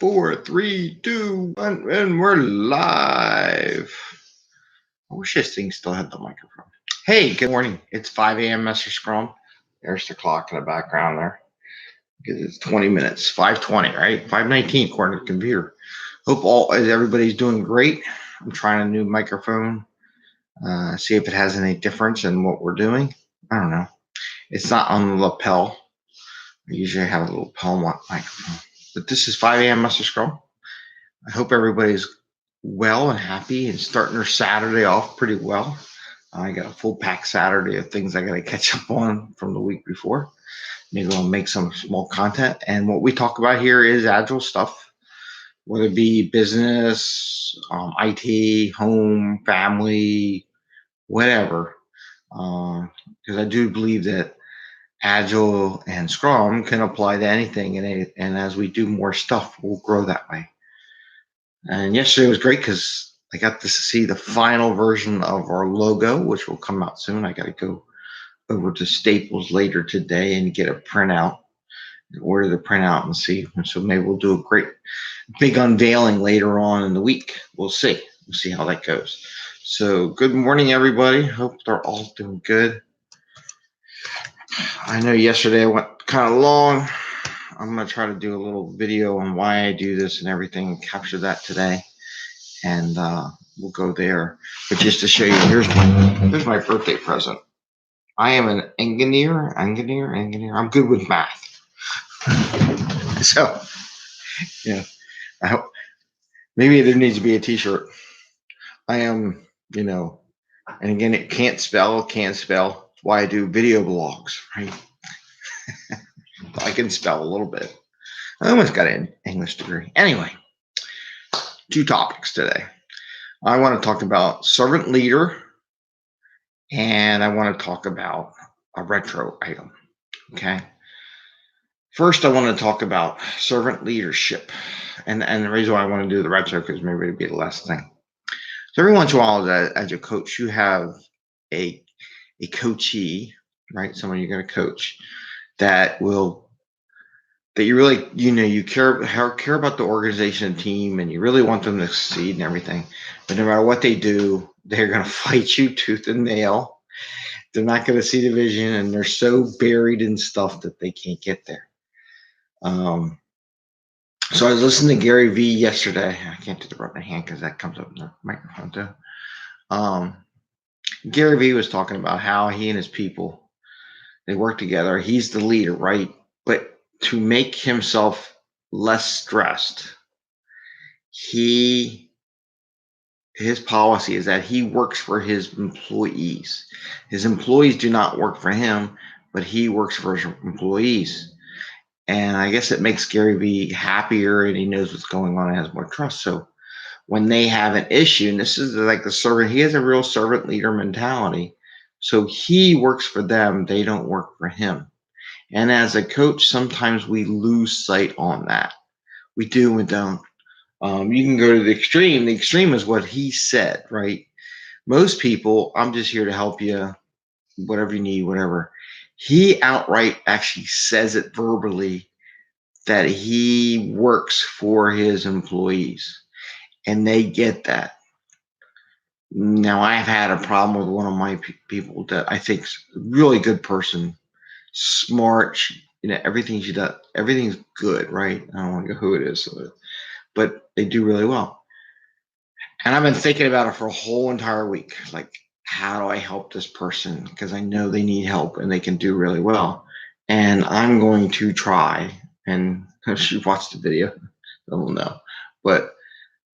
4, 3, 2, 1, and we're live. I wish this thing still had the microphone. Hey, good morning. It's 5 a.m. Mester Scrum. There's the clock in the background there. It's 20 minutes, 5:20, right? 5:19 according to the computer. Hope everybody's doing great. I'm trying a new microphone. See if it has any difference in what we're doing. I don't know. It's not on the lapel. I usually have a little lapel microphone. But this is 5 a.m. Mester Scrum. I hope everybody's well and happy and starting their Saturday off pretty well. I got a full pack Saturday of things I got to catch up on from the week before. Maybe I'll make some small content. And what we talk about here is Agile stuff, whether it be business, IT, home, family, whatever. Because I do believe that Agile and Scrum can apply to anything. And as we do more stuff, we'll grow that way. And yesterday was great because I got to see the final version of our logo, which will come out soon. I got to go over to Staples later today and get a printout, order the printout and see. So maybe we'll do a great big unveiling later on in the week. We'll see. We'll see how that goes. So good morning, everybody. Hope they're all doing good. I know yesterday I went kind of long. I'm going to try to do a little video on why I do this and everything and capture that today. And we'll go there. But just to show you, here's my birthday present. I am an engineer. I'm good with math. So, yeah, I hope maybe there needs to be a t-shirt. I am, and again, it can't spell. That's why I do video blogs, right? I can spell a little bit. I almost got an English degree. Anyway, 2 topics today. I want to talk about servant leader, and I want to talk about a retro item. Okay. First, I want to talk about servant leadership, and the reason why I want to do the retro because maybe it'd be the last thing. So every once in a while, as a coach, you have a coachee, right? Someone you're going to coach that you really, you care about the organization and team, and you really want them to succeed and everything. But no matter what they do, they're going to fight you tooth and nail. They're not going to see the vision, and they're so buried in stuff that they can't get there. So I was listening to Gary Vee yesterday. I can't do the right hand because that comes up in the microphone too. Gary Vee was talking about how he and his people, they work together. He's the leader, right? But to make himself less stressed, his policy is that he works for his employees. His employees do not work for him, but he works for his employees. And I guess it makes Gary Vee happier, and he knows what's going on and has more trust. So when they have an issue, and this is like the servant, he has a real servant leader mentality. So he works for them. They don't work for him. And as a coach, sometimes we lose sight on that. We do and don't. You can go to the extreme. The extreme is what he said, right? Most people, I'm just here to help you, whatever you need, whatever. He outright actually says it verbally that he works for his employees, and they get that. Now, I've had a problem with one of my people that I think's a really good person, smart, everything she does, everything's good, right? I don't want to go who it is, but they do really well. And I've been thinking about it for a whole entire week. Like, how do I help this person? Because I know they need help and they can do really well. And I'm going to try. And if she watched the video, I don't know. But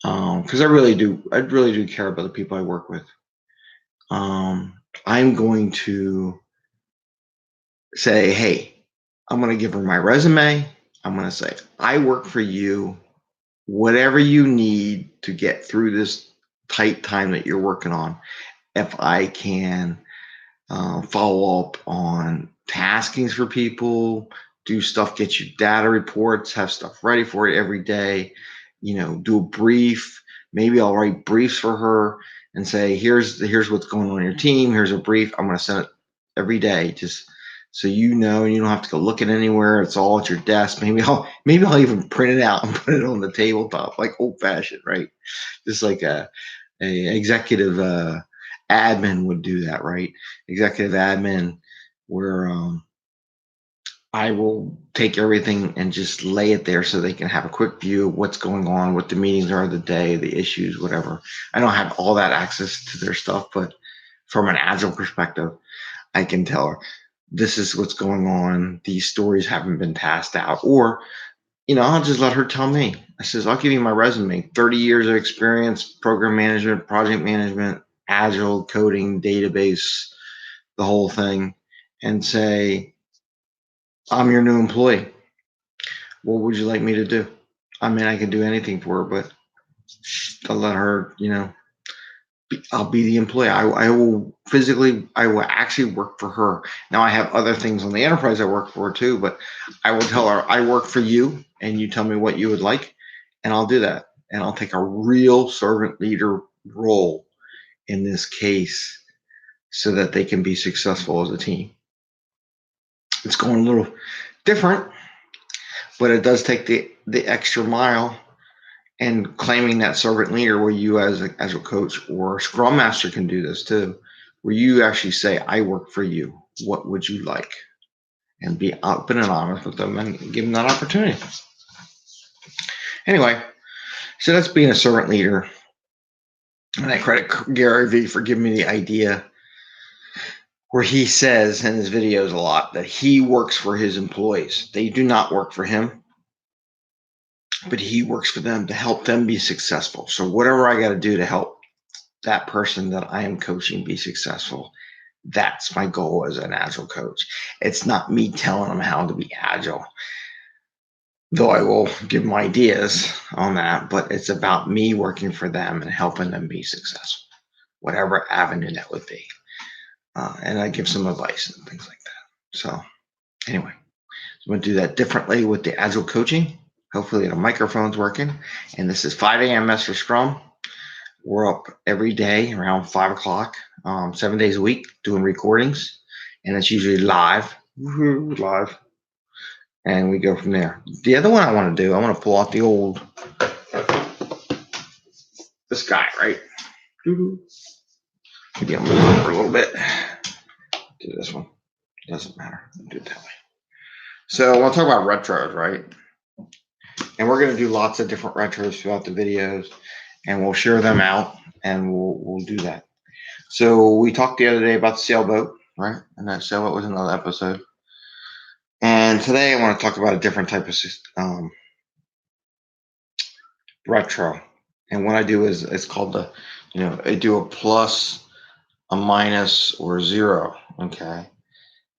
because I really do care about the people I work with. I'm going to say, hey, I'm going to give her my resume. I'm going to say, I work for you. Whatever you need to get through this tight time that you're working on, if I can follow up on taskings for people, do stuff, get you data reports, have stuff ready for it every day, do a brief. Maybe I'll write briefs for her and say, here's what's going on in your team. Here's a brief. I'm going to send it every day. Just So you know, you don't have to go looking anywhere. It's all at your desk. Maybe I'll even print it out and put it on the tabletop, like old fashioned, right? Just like a executive admin would do that, right? Executive admin, where I will take everything and just lay it there so they can have a quick view of what's going on, what the meetings are of the day, the issues, whatever. I don't have all that access to their stuff, but from an Agile perspective, I can tell her this is what's going on. These stories haven't been passed out. Or, I'll just let her tell me. I says, I'll give you my resume, 30 years of experience, program management, project management, Agile, coding, database, the whole thing, and say, I'm your new employee. What would you like me to do? I mean, I can do anything for her, but I'll let her, I'll be the employee. I will actually work for her. Now I have other things on the enterprise I work for too, but I will tell her I work for you and you tell me what you would like, and I'll do that. And I'll take a real servant leader role in this case so that they can be successful as a team. It's going a little different, but it does take the extra mile and claiming that servant leader where you as a coach or scrum master can do this too, where you actually say, I work for you. What would you like? And be open and honest with them and give them that opportunity. Anyway, so that's being a servant leader. And I credit Gary Vee for giving me the idea where he says in his videos a lot that he works for his employees. They do not work for him, but he works for them to help them be successful. So whatever I got to do to help that person that I am coaching be successful, that's my goal as an Agile coach. It's not me telling them how to be Agile, though I will give them ideas on that, but it's about me working for them and helping them be successful, whatever avenue that would be. And I give some advice and things like that. So anyway, I'm going to do that differently with the Agile coaching. Hopefully the microphone's working. And this is 5 a.m. Mester Scrum. We're up every day around 5 o'clock, 7 days a week doing recordings. And it's usually live. And we go from there. The other one I want to do, I want to pull out the old, this guy, right? Maybe I'll move over a little bit. Do this one. Doesn't matter. I'll do it that way. So I want to talk about retros, right? And we're going to do lots of different retros throughout the videos, and we'll share them out, and we'll do that. So we talked the other day about the sailboat, right? And that sailboat was another episode. And today I want to talk about a different type of retro. And what I do is it's called I do a plus, a minus, or zero. Okay.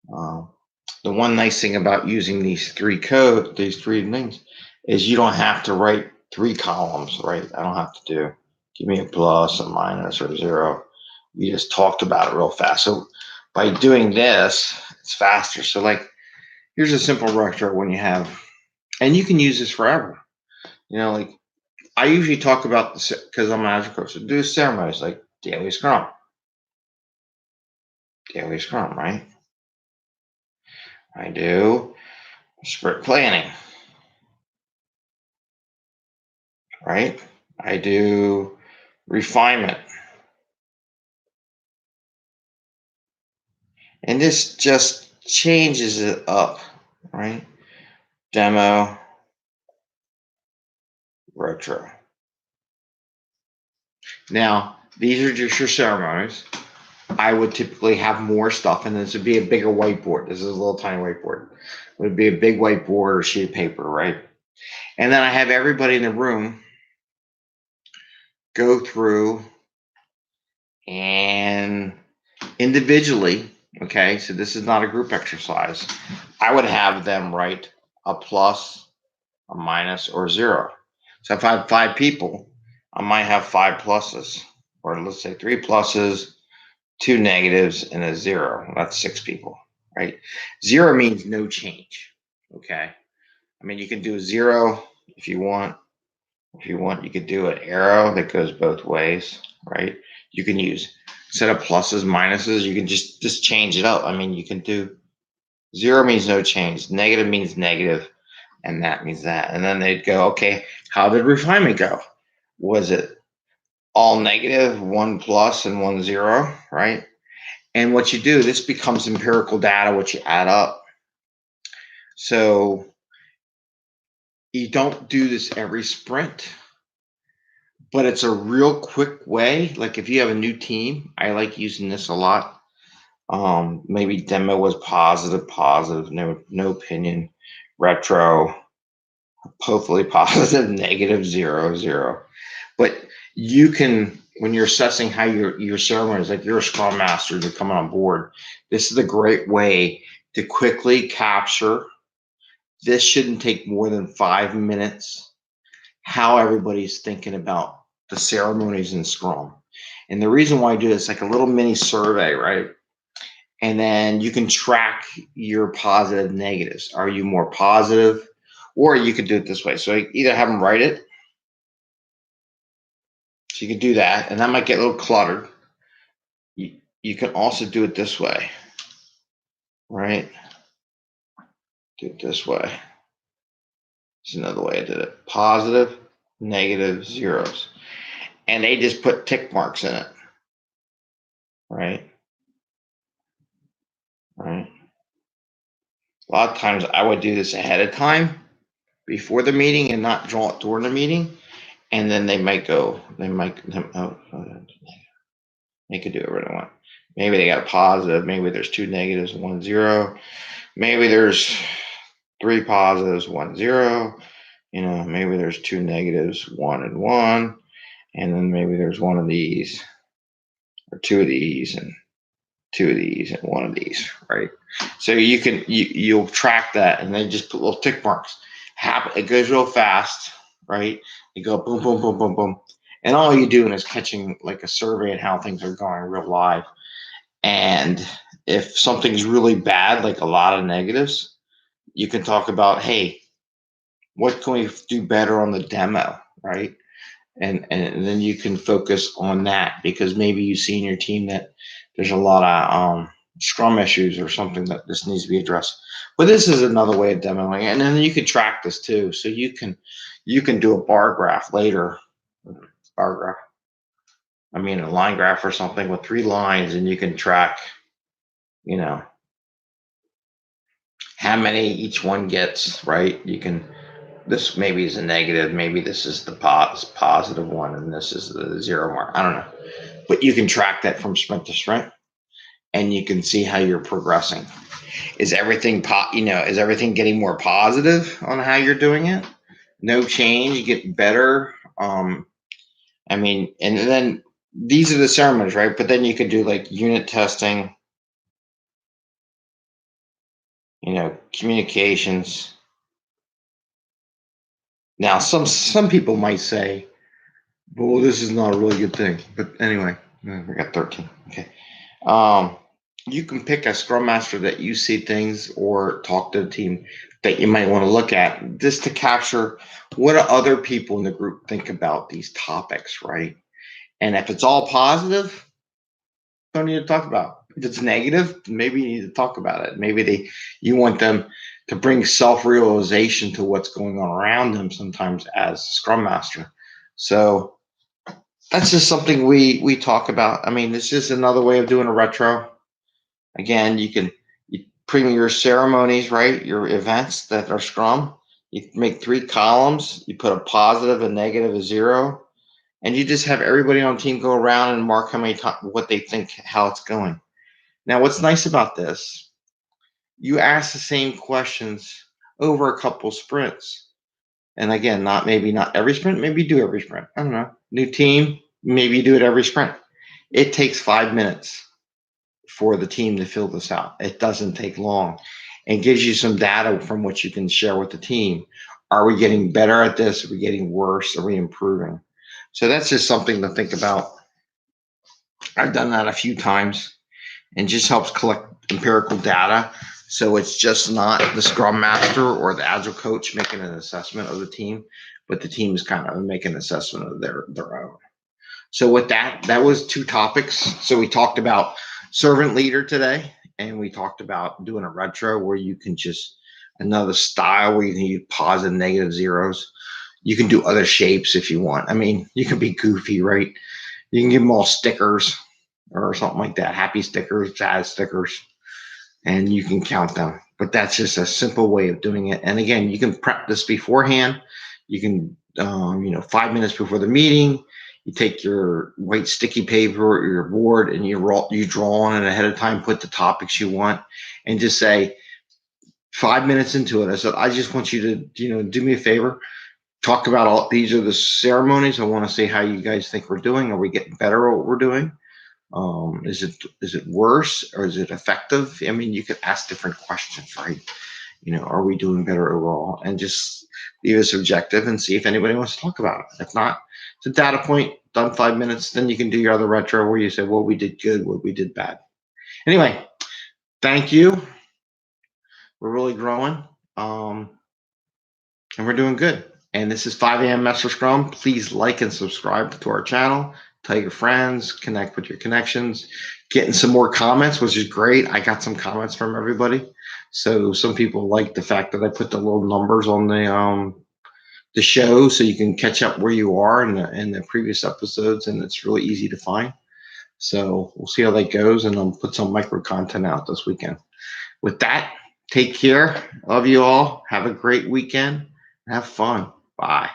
The one nice thing about using these three things, is you don't have to write 3 columns, right? I don't have to give me a plus, a minus, or a zero. We just talked about it real fast. So by doing this, it's faster. So here's a simple retro when you have, and you can use this forever. I usually talk about this because I'm an Agile coach. So do ceremonies like daily scrum, right? I do sprint planning, right? I do refinement. And this just changes it up, right? Demo, retro. Now, these are just your ceremonies. I would typically have more stuff, and this would be a bigger whiteboard. This is a little tiny whiteboard. It would be a big whiteboard or sheet of paper, right? And then I have everybody in the room go through and individually, okay, so this is not a group exercise. I would have them write a plus, a minus, or zero. So if I have 5 people, I might have 5 pluses, or let's say 3 pluses, 2 negatives, and a zero. That's 6 people, right? Zero means no change, okay? I mean, you can do a zero if you want. If you want, you could do an arrow that goes both ways, right? You can use, instead of pluses, minuses, you can just change it up. I mean, you can do 0 means no change. Negative means negative, and that means that. And then they'd go, okay, how did refinement go? Was it all negative, 1 plus and 1 0, right? And what you do, this becomes empirical data, what you add up. So you don't do this every sprint, but it's a real quick way. Like if you have a new team, I like using this a lot. Maybe demo was positive, no opinion, retro, hopefully positive, negative, 0, 0. But you can, when you're assessing how your ceremony is, like you're a Scrum Master, you're coming on board, this is a great way to quickly capture. This shouldn't take more than 5 minutes, how everybody's thinking about the ceremonies in Scrum. And the reason why I do this, like a little mini survey, right? And then you can track your positive negatives. Are you more positive? Or you could do it this way. So either have them write it. So you could do that, and that might get a little cluttered. You can also do it this way, right? Do it this way. It's another way I did it. Positive, negative, zeros. And they just put tick marks in it, right? Right. A lot of times I would do this ahead of time before the meeting and not draw it during the meeting. And then they might, oh, they could do whatever they want. Maybe they got a positive. Maybe there's 2 negatives, 1 0. Maybe there's 3 positives, 1 0. Maybe there's 2 negatives, 1 and 1. And then maybe there's 1 of these, or 2 of these, and 2 of these, and 1 of these, right? So you'll track that, and then just put little tick marks. It goes real fast, right? You go boom, boom, boom, boom, boom. And all you're doing is catching like a survey and how things are going real live. And if something's really bad, like a lot of negatives, you can talk about, hey, what can we do better on the demo, right? And then you can focus on that, because maybe you see in your team that there's a lot of Scrum issues or something that this needs to be addressed. But this is another way of demoing it, and then you can track this too. So you can do a bar graph later, bar graph. I mean, a line graph or something with 3 lines, and you can track, how many each one gets, right? This maybe is a negative, maybe this is the positive one, and this is the 0 mark. I don't know. But you can track that from sprint to sprint, and you can see how you're progressing. Is everything is everything getting more positive on how you're doing it? No change, get better. And then these are the ceremonies, right? But then you could do like unit testing, communications. Now, some people might say, well, this is not a really good thing. But anyway, we got 13. Okay. You can pick a Scrum Master that you see things, or talk to the team that you might want to look at, just to capture what do other people in the group think about these topics, right? And if it's all positive, don't need to talk about. If it's negative, maybe you need to talk about it. Maybe you want them to bring self-realization to what's going on around them sometimes as Scrum Master. So that's just something we talk about. I mean, this is another way of doing a retro. Again, you bring your ceremonies, right? Your events that are Scrum. You make 3 columns. You put a positive, a negative, a 0, and you just have everybody on the team go around and mark how many what they think, how it's going. Now, what's nice about this? You ask the same questions over a couple sprints. And again, maybe not every sprint, maybe do every sprint. I don't know. New team, maybe you do it every sprint. It takes 5 minutes for the team to fill this out. It doesn't take long, and gives you some data from which you can share with the team. Are we getting better at this? Are we getting worse? Are we improving? So that's just something to think about. I've done that a few times, and just helps collect empirical data. So it's just not the Scrum Master or the Agile coach making an assessment of the team, but the team is kind of making an assessment of their own. So with that was 2 topics. So we talked about servant leader today, and we talked about doing a retro where you can just another style where you can use positive, negative, zeros. You can do other shapes if you want. I mean, you can be goofy, right? You can give them all stickers or something like that, happy stickers, sad stickers, and you can count them. But that's just a simple way of doing it. And again, you can prep this beforehand. You can, 5 minutes before the meeting, you take your white sticky paper or your board and you draw on it ahead of time, put the topics you want, and just say 5 minutes into it. I said, I just want you to, do me a favor, talk about all these are the ceremonies. I want to see how you guys think we're doing. Are we getting better at what we're doing? Is it worse or is it effective? I mean, you could ask different questions, right? Are we doing better overall? And just leave it subjective and see if anybody wants to talk about it. If not, it's a data point, done 5 minutes, then you can do your other retro where you say, well, we did good, what we did bad. Anyway, thank you. We're really growing. And we're doing good. And this is 5am Mester Scrum. Please like and subscribe to our channel. Tell your friends, connect with your connections. Getting some more comments, which is great. I got some comments from everybody. So some people like the fact that I put the little numbers on the show so you can catch up where you are in the previous episodes, and it's really easy to find. So we'll see how that goes, and I'll put some micro content out this weekend. With that, take care. Love you all. Have a great weekend. Have fun. Bye.